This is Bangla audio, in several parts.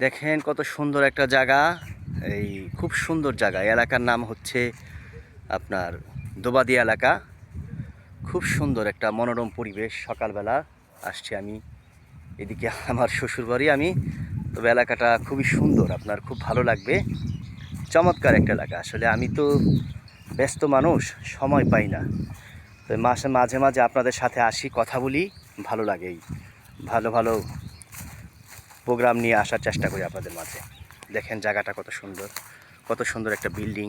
দেখেন কত সুন্দর একটা জায়গা। এই খুব সুন্দর জায়গা। এলাকার নাম হচ্ছে আপনার দোবাদি এলাকা। খুব সুন্দর একটা মনোরম পরিবেশ। সকালবেলা আসছি আমি এদিকে, আমার শ্বশুরবাড়ি। তবে এলাকাটা খুবই সুন্দর, আপনার খুব ভালো লাগবে। চমৎকার একটা এলাকা। আসলে আমি তো ব্যস্ত মানুষ, সময় পাই না। তো মাঝে মাঝে আপনাদের সাথে আসি, কথা বলি, ভালো লাগে। এই ভালো ভালো প্রোগ্রাম নিয়ে আসার চেষ্টা করি আপনাদের মাঝে। দেখেন জায়গাটা কত সুন্দর, কত সুন্দর একটা বিল্ডিং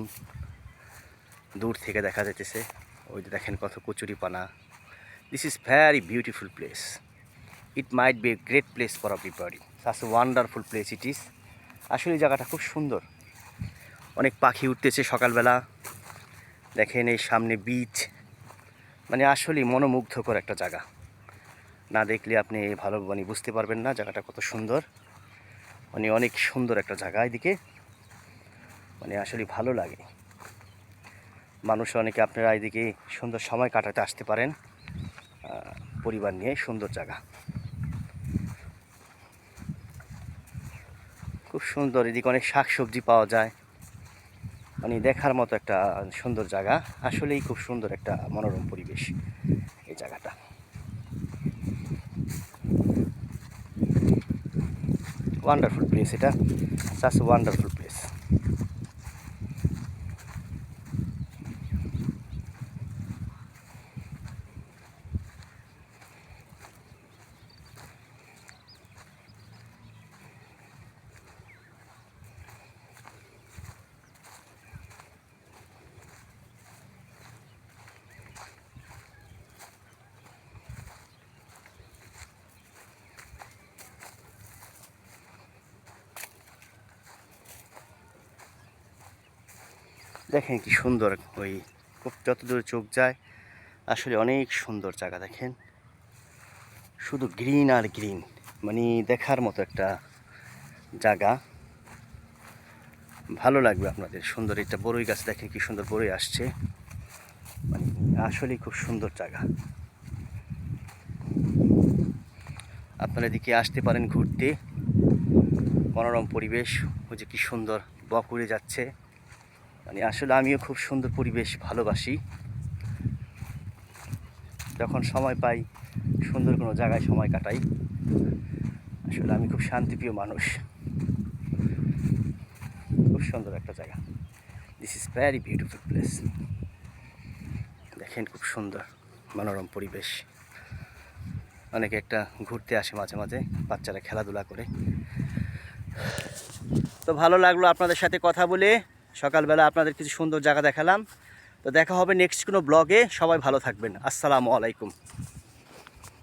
দূর থেকে দেখা যাইতেছে। ওই যে দেখেন কত কচুরিপানা। This is very beautiful place. It might B a great place for everybody. Such a wonderful place it is. আসলে এই জায়গাটা খুব সুন্দর। অনেক পাখি উঠতেছে সকালবেলা। দেখেন এই সামনে বিচ, মানে আসলেই মনোমুগ্ধকর একটা জায়গা। না দেখলে আপনি ভালো বুঝতে পারবেন না জায়গাটা কত সুন্দর। অনেক সুন্দর একটা জায়গা। এদিকে আসলে ভালো লাগে। মানুষ অনেকে আপনারা এদিকে সুন্দর সময় কাটাতে আসতে পারেন পরিবার নিয়ে। সুন্দর জায়গা, খুব সুন্দর। এদিকে অনেক শাকসবজি পাওয়া যায়। দেখার মতো একটা সুন্দর জায়গা। আসলেই খুব সুন্দর একটা মনোরম পরিবেশ এই জায়গাটা। ওয়ান্ডারফুল প্লেস এটা। Such wonderful place. দেখেন কি সুন্দর। ওই খুব যতদূর চোখ যায় আসলে অনেক সুন্দর জায়গা। দেখেন শুধু গ্রিন আর গ্রিন, দেখার মতো একটা জায়গা। ভালো লাগবে আপনাদের। সুন্দর একটা বড়ই গাছ, দেখেন কি সুন্দর বড়ই আসছে। আসলেই খুব সুন্দর জায়গা। আপনারা এদিকে আসতে পারেন ঘুরতে। মনোরম পরিবেশ। ওই যে কি সুন্দর বক উড়ে যাচ্ছে। আসলে আমিও খুব সুন্দর পরিবেশ ভালোবাসি। যখন সময় পাই সুন্দর কোনো জায়গায় সময় কাটাই। আসলে আমি খুব শান্তিপ্রিয় মানুষ। খুব সুন্দর একটা জায়গা। This is very beautiful place. দেখেন খুব সুন্দর মনোরম পরিবেশ। অনেকে একটা ঘুরতে আসে মাঝে মাঝে, বাচ্চারা খেলাধুলা করে। তো ভালো লাগলো আপনাদের সাথে কথা বলে। সকালবেলা আপনাদের কিছু সুন্দর জায়গা দেখালাম। তো দেখা হবে নেক্সট কোনো ব্লগে। সবাই ভালো থাকবেন। আসসালামু আলাইকুম।